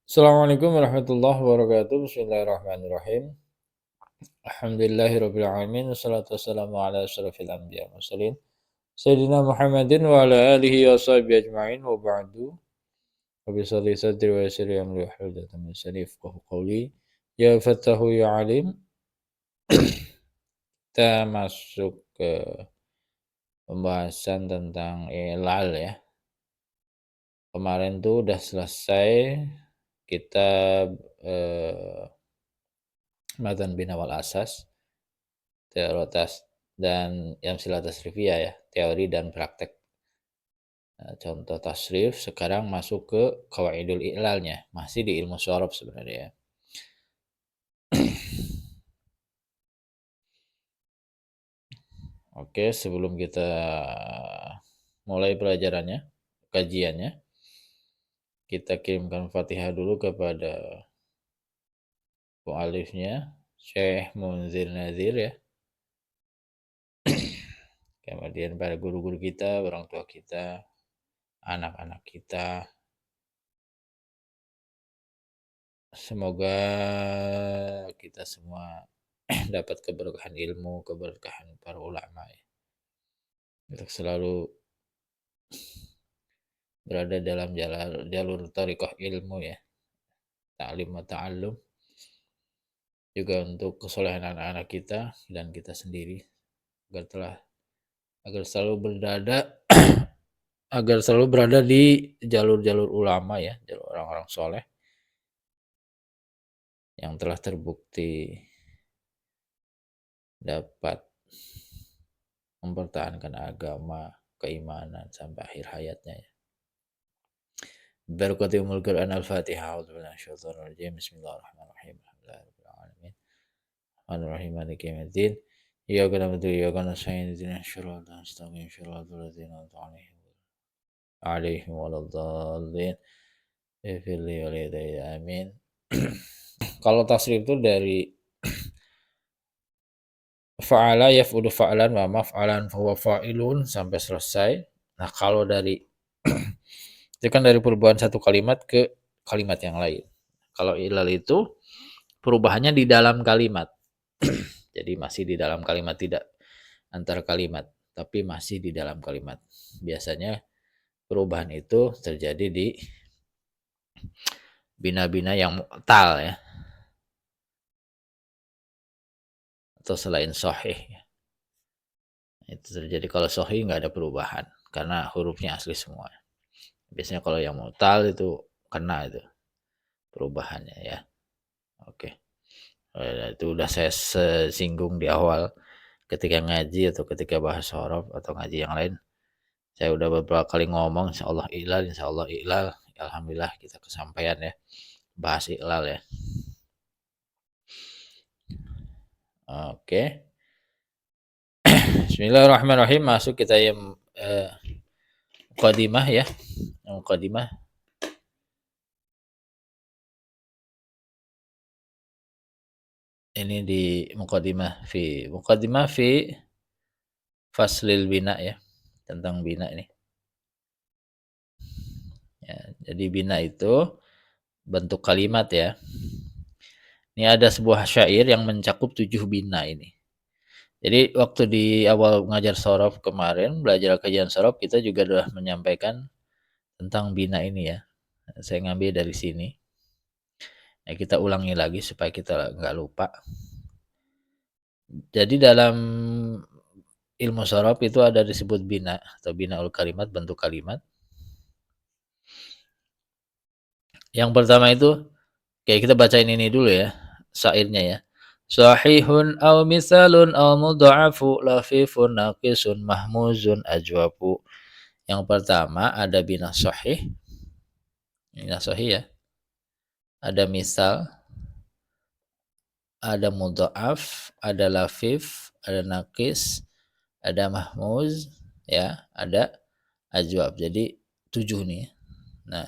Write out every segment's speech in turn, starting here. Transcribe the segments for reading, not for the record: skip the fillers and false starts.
Assalamualaikum warahmatullahi wabarakatuh. Bismillahirrahmanirrahim. Alhamdulillahirabbil alamin wassalatu wassalamu ala asyrofil anbiya wal mursalin sayyidina Muhammadin wa ala alihi wa sahbihi ajmain wa ba'du. Rabbi shalli sadri wa yassir li amri wahlul 'uqdatam min lisani yafqahu qawli. Ya Fattahu ya Alim. Kita masuk ke pembahasan tentang ilal ya. Kemarin tuh udah selesai kitab Matan Bina wal Asas, Teoritas dan Amsilah Tasrifiyah ya, teori dan praktek. Contoh tasrif, sekarang masuk ke qawaidul i'lalnya, masih di ilmu syaraf sebenarnya ya. Oke, sebelum kita mulai pelajarannya, kajiannya, kita kirimkan Fatihah dulu kepada mu'alifnya, Syekh Munzir Nazir ya. Kemudian para guru-guru kita, orang tua kita, anak-anak kita. Semoga kita semua dapat keberkahan ilmu, keberkahan para ulama ya. Untuk selalu berada dalam jalur thariqah ilmu ya. Ta'lim wa ta'allum. Juga untuk kesolehan anak-anak kita dan kita sendiri agar selalu berada di jalur-jalur ulama ya, jalur orang-orang soleh yang telah terbukti dapat mempertahankan agama, keimanan sampai akhir hayatnya ya. Barakati umul Quran Al-Fatihah. A'udzubillahi minasyaitonir rajim. Bismillahirrahmanirrahim. Alhamdulillahirabbil alamin. Ar-Rahim Maliki Yaumiddin. Iyyaka na'budu wa iyyaka nasta'in. Ihdinas siratal mustaqim. Shiratal ladzina an'amta 'alaihim waladdallin. Ighfir li wa li amin. Kalau tasrif itu dari fa'ala yaf'ulu fa'lan wa maf'alan fa huwa fa'ilun sampai selesai. Nah, kalau dari itu kan dari perubahan satu kalimat ke kalimat yang lain. Kalau ilal itu perubahannya di dalam kalimat. Jadi masih di dalam kalimat, tidak antar kalimat, tapi masih di dalam kalimat. Biasanya perubahan itu terjadi di bina-bina yang mu'tal ya. Atau selain sahih ya. Itu terjadi kalau sahih nggak ada perubahan karena hurufnya asli semua. Biasanya kalau yang mu'tal itu kena itu perubahannya ya. Oke. Itu udah saya singgung di awal ketika ngaji atau ketika bahas huruf atau ngaji yang lain. Saya udah beberapa kali ngomong insyaallah ilal. Alhamdulillah kita kesampaian ya. Bahas ilal ya. Oke. Bismillahirrahmanirrahim. Masuk kita yang muqaddimah ya. Muqaddimah. Ini di muqaddimah fi faslil bina ya. Tentang bina ini. Ya, jadi bina itu bentuk kalimat ya. Ini ada sebuah syair yang mencakup 7 bina ini. Jadi waktu di awal ngajar sorof kemarin, belajar kajian sorof, kita juga sudah menyampaikan tentang bina ini ya. Saya ngambil dari sini. Ya, kita ulangi lagi supaya kita nggak lupa. Jadi dalam ilmu sorof itu ada disebut bina atau binaul kalimat, bentuk kalimat. Yang pertama itu, kayak kita bacain ini dulu ya, syairnya ya. Sahihun aw misalun aw mudha'afu lafifun naqisun mahmuzun ajwabu. Yang pertama ada bina sahih. Bina sahih ya. Ada misal, ada mudha'af, ada lafif, ada naqis, ada mahmuz ya, ada ajwab. Jadi 7 nih. Nah,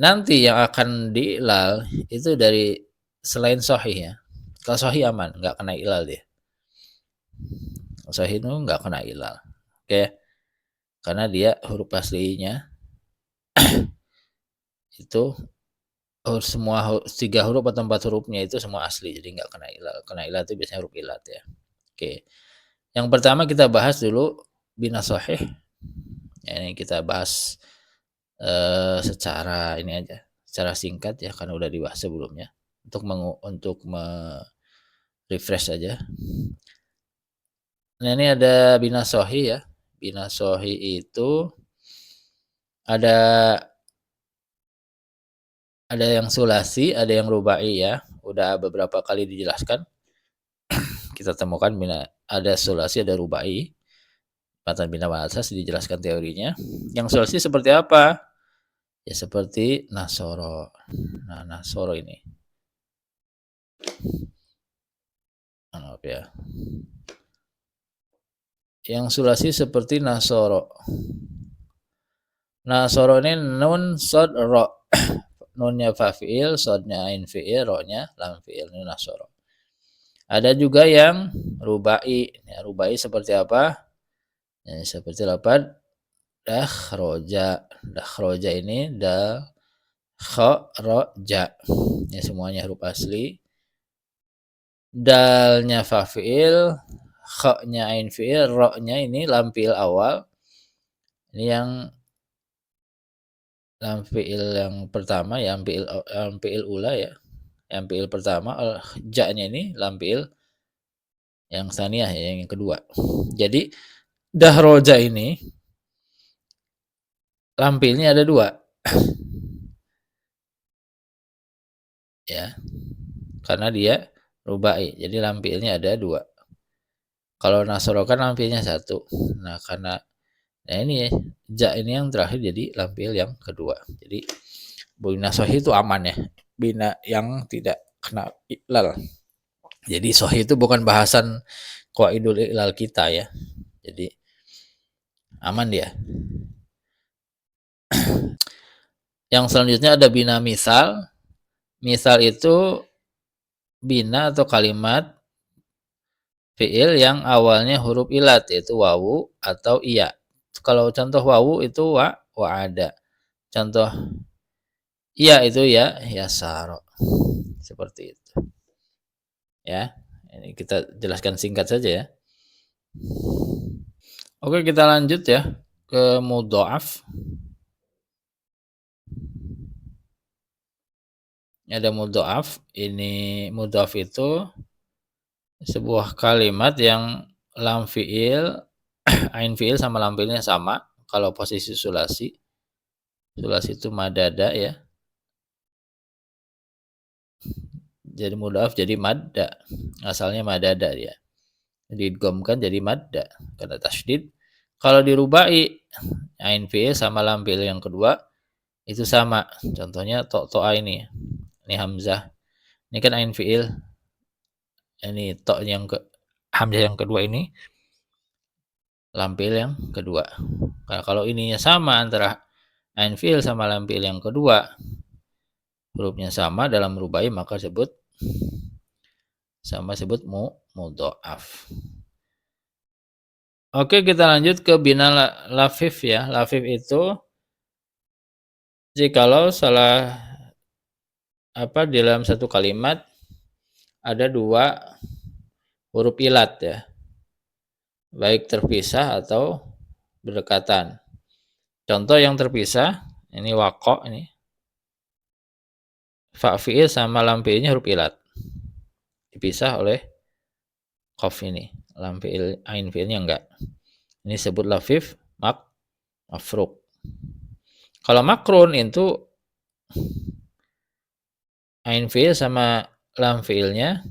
nanti yang akan diilal itu dari selain sahih ya. Kalau sahih aman, nggak kena ilal dia. Sahih itu nggak kena ilal. Oke. Karena dia huruf aslinya itu semua 3 huruf atau 4 hurufnya itu semua asli, jadi nggak kena ilal. Kena ilal itu biasanya huruf ilat ya. Oke. Yang pertama kita bahas dulu bina shahih. Ya, ini kita bahas secara ini aja, secara singkat ya karena udah dibahas sebelumnya. Untuk refresh aja. Nah, ini ada bina shahih ya. Bina shahih itu ada yang sulasi, ada yang rubai ya. Udah beberapa kali dijelaskan. Kita temukan bina ada sulasi, ada rubai. Matan bina wal asas dijelaskan teorinya. Yang sulasi seperti apa? Ya seperti nasoro. Nah, nasoro ini. Maaf ya. Yang sulasi seperti nasoro. Nasoro ini nun sod ro. Nunnya fa'il, sodnya ain fi'il, ro-nya lam fi'il, ini nasoro. Ada juga yang rubai. Ya, rubai seperti apa? Ya, seperti lapan dakhroja. Dakhroja ini dal khoroja. Ya, semuanya huruf asli. Dalnya fa'il, kha-nya ain fi'il, ro-nya ini lam fi'il awal. Ini yang lam fi'il yang pertama ya, lam fi'il ula ya. Yang fi'il pertama, ja-nya ini lam fi'il yang saniyah ya, yang kedua. Jadi dahroja ini lam fi'ilnya ada 2. Ya. Karena dia rubai. Jadi lam fi'ilnya ada 2. Kalau nasoro kan lam fi'ilnya 1. Nah, karena ini ya, ja ini yang terakhir jadi lam fi'il yang kedua. Jadi bina sahih itu aman ya. Bina yang tidak kena ilal. Jadi sahih itu bukan bahasan qaidul ilal kita ya. Jadi aman dia. Yang selanjutnya ada bina misal. Misal itu bina atau kalimat fi'il yang awalnya huruf ilat yaitu wawu atau iya. Kalau contoh wawu itu wa ada. Contoh iya itu ya yasaro. Seperti itu. Ya. Ini kita jelaskan singkat saja ya. Oke, kita lanjut ya ke mudha'af. Ada mudha'af. Ini mudha'af itu sebuah kalimat yang lam fi'il, ain fi'il sama lam fi'ilnya sama. Kalau posisi sulasi. Sulasi itu madada ya. Jadi mudha'af jadi madda. Asalnya madada ya. Diidghamkan jadi madda karena tasydid. Kalau dirubai ain fi'il sama lam fi'il yang kedua itu sama. Contohnya to'a ini. Ini hamzah. Ini kan ain fi'il. Ini to yang hamzah yang kedua ini lam fi'il yang kedua. Nah, kalau ininya sama antara ain fi'il sama lam fi'il yang kedua, hurufnya sama dalam rubai maka sebut mudha'af. Oke, kita lanjut ke bina lafif ya. Lafif itu jikalau salah di dalam satu kalimat ada 2 huruf ilat ya. Baik terpisah atau berdekatan. Contoh yang terpisah, ini waqo ini. Fa fi'il sama lam fi'ilnya huruf ilat. Dipisah oleh qaf ini. Lam fi'il ain fi'ilnya enggak. Ini sebut lafif mafruk. Kalau makrun itu ain fi'il sama lam fi'ilnya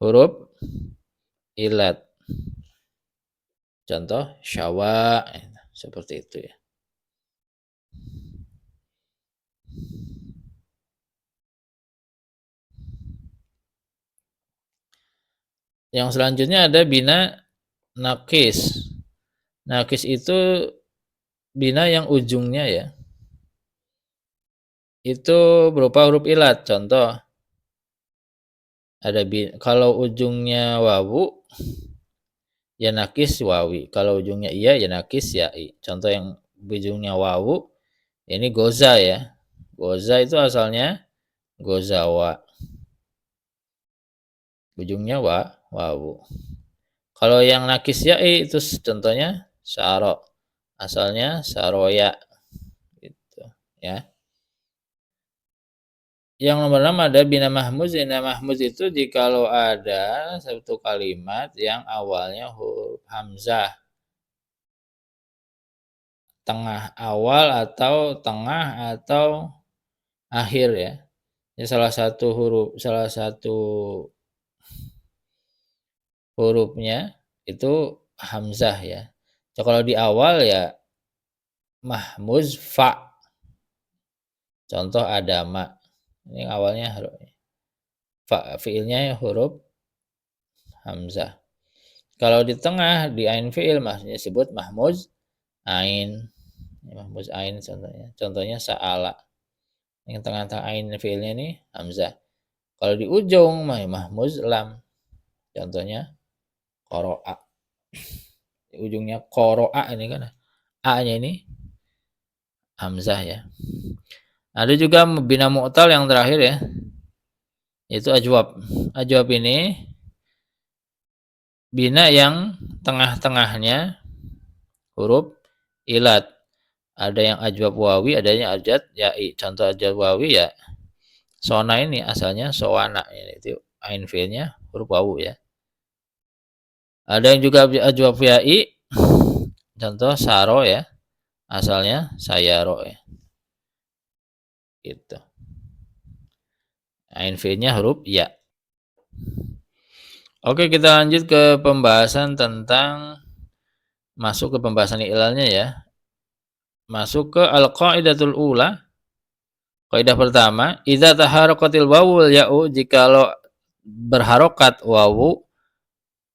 huruf ilat. Contoh syawa seperti itu ya. Yang selanjutnya ada bina nakis. Nakis itu bina yang ujungnya ya. Itu berupa huruf ilat. Contoh ada kalau ujungnya wawu ya nakis wawi. Kalau ujungnya iya ya nakis yai. Contoh yang ujungnya wawu ini goza ya. Goza itu asalnya gozawa. Ujungnya wawu. Kalau yang nakis ya'i itu contohnya syaro. Asalnya saroya gitu ya. Yang nomor 6 ada bina mahmuz. Bina mahmuz itu jikalau ada satu kalimat yang awalnya huruf hamzah. Tengah awal atau tengah atau akhir ya. Ini salah satu hurufnya itu hamzah ya. So, kalau di awal ya mahmuz fa. Contoh adama. Ini awalnya huruf fa, fiilnya huruf hamzah. Kalau di tengah di ain fiil maksudnya disebut mahmuz ain. Mahmuz ain contohnya. Contohnya sa'ala. Yang tengah-tengah ain fiilnya ini hamzah. Kalau di ujung mahmuz lam. Contohnya qoro'a. Di ujungnya qoro'a ini kan a-nya ini hamzah ya. Ada juga bina mu'tal yang terakhir ya. Yaitu ajwab. Ajwab ini bina yang tengah-tengahnya huruf ilat. Ada yang ajwab wawi, ada yang ajwab ya'i. Contoh ajwab wawi ya sona ini asalnya sowana. Itu ain fiilnya huruf wawu ya. Ada yang juga ajwab ya'i. Contoh saro ya. Asalnya sayaro ya. Gitu. Ain fiilnya huruf ya. Oke, kita lanjut ke pembahasan tentang masuk ke pembahasan ilalnya ya. Masuk ke al-qaidatul ula. Kaidah pertama, idza taharakatil wawu wal ya'u, jikalau berharokat wawu,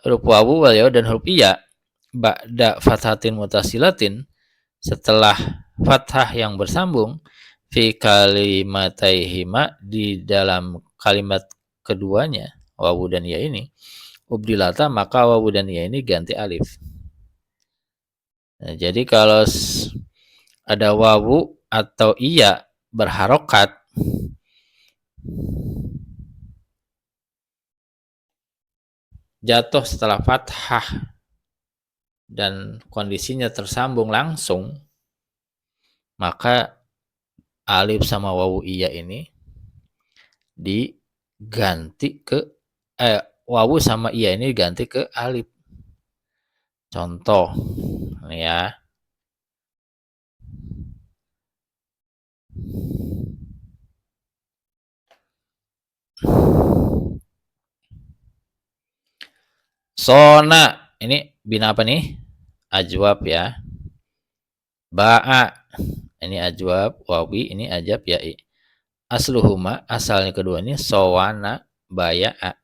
huruf wawu wal ya'u dan huruf iya ba'da fathatin mutasilatin, setelah fathah yang bersambung, fi kalimataihima, di dalam kalimat keduanya wawu dan ya ini, ubdilata, maka wawu dan ya ini ganti alif. Nah, jadi kalau ada wawu atau iya berharokat jatuh setelah fathah dan kondisinya tersambung langsung, maka alif sama wawu iya ini diganti ke wawu sama iya ini diganti ke alif. Contoh ya. Sona, ini bina apa nih? Ajwab ya. Ba'a, ini ajwab wawi, ini ajab ya'i. Asluhuma, asalnya kedua ini sowana baya'a.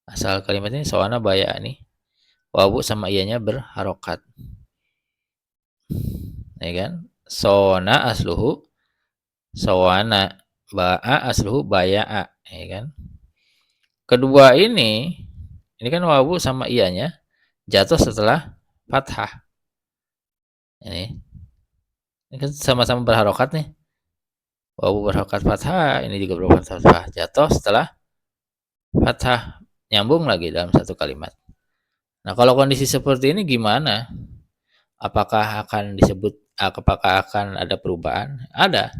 Asal kalimat ini sowana baya'a nih. Wawu sama iyanya berharokat. Ya kan? Sona asluhu sowana, ba'a asluhu baya'a, ya kan? Kedua ini kan wawu sama iyanya jatuh setelah fathah. Ini kan sama-sama berharokat nih. Wawu berharokat fathah, ini juga berharokat fathah. Jatuh setelah fathah, nyambung lagi dalam satu kalimat. Nah, kalau kondisi seperti ini gimana? Apakah akan ada perubahan? Ada.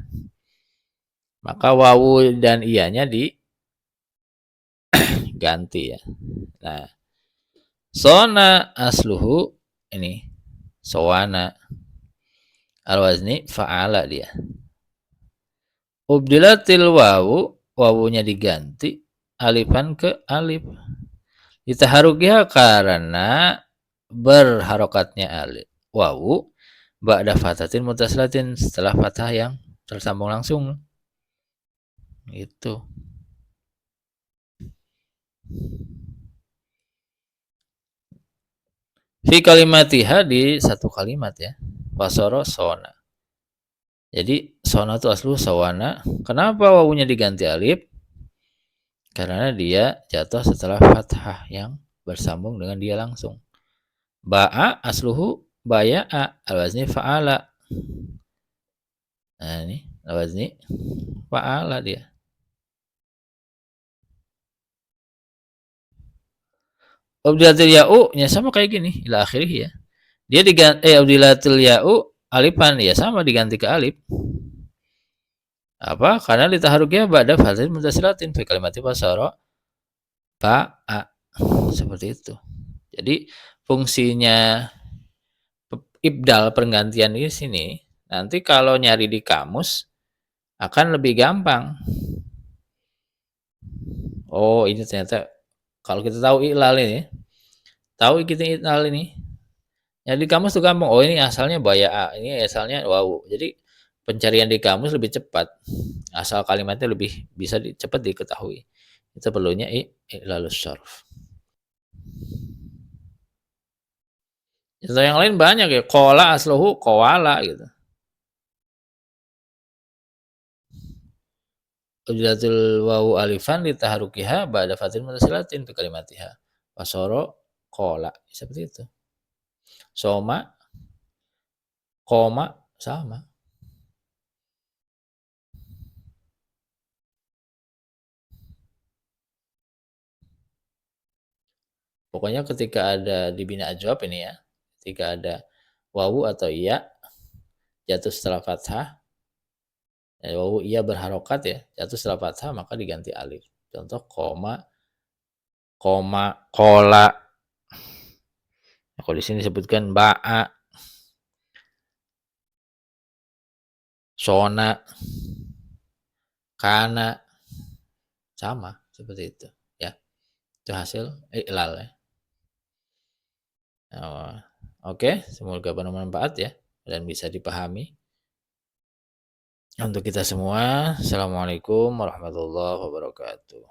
Maka wawu dan iyanya diganti ya. Nah, sona asluhu ini sowana, al-wazni fa'ala dia. Ubdilatil wawu, wawunya diganti alifan ke alif. Ditaharukiha karena berharokatnya alif wawu ba'da fathatin mutasilatin, setelah fathah yang tersambung langsung. Itu. Fi kalimatiha, di satu kalimat ya. Wasoro sona. Jadi sona itu aslu sawana. Kenapa wawunya diganti alif? Karena dia jatuh setelah fathah yang bersambung dengan dia langsung. Ba'a asluhu baya'a, al-wazni fa'ala. Nah, ini wazni fa'ala dia. Ubdilatil ya'u ya sama kayak gini ila akhirih ya. Dia diganti ubdilatil ya'u alifan ya sama diganti ke alif. Apa? Karena litaharukiha ba'da fathil muntasilatin fi kalimati fasara ba'a. Seperti itu. Jadi fungsinya ibdal pergantian di sini nanti kalau nyari di kamus akan lebih gampang. Oh, ini ternyata kalau kita tahu ilal ini, tahu kita ilal ini, ya di kamus tuh gampang. Oh, ini asalnya baya'a, ini asalnya wawu. Jadi pencarian di kamus lebih cepat. Asal kalimatnya lebih bisa cepat diketahui. Itu perlunya ilalus syarf. Contoh yang lain banyak ya. Qala asluhu qawala gitu. Ujilatul wawu alifan litaharukiha ba'da fathil mutasalatin fi kalimatiha. Wasoro qala. Seperti itu. Soma, koma sama. Pokoknya ketika ada di bina ajwab ini ya, ketika ada wawu atau iya jatuh setelah fathah, wawu iya berharokat ya, jatuh setelah fathah maka diganti alif. Contoh koma, kola. Nah, kalau di sini disebutkan ba'a, sona, kana, sama seperti itu ya. Itu hasil i'lal ya. Oh, oke, semoga bermanfaat ya dan bisa dipahami. Untuk kita semua, assalamualaikum warahmatullahi wabarakatuh.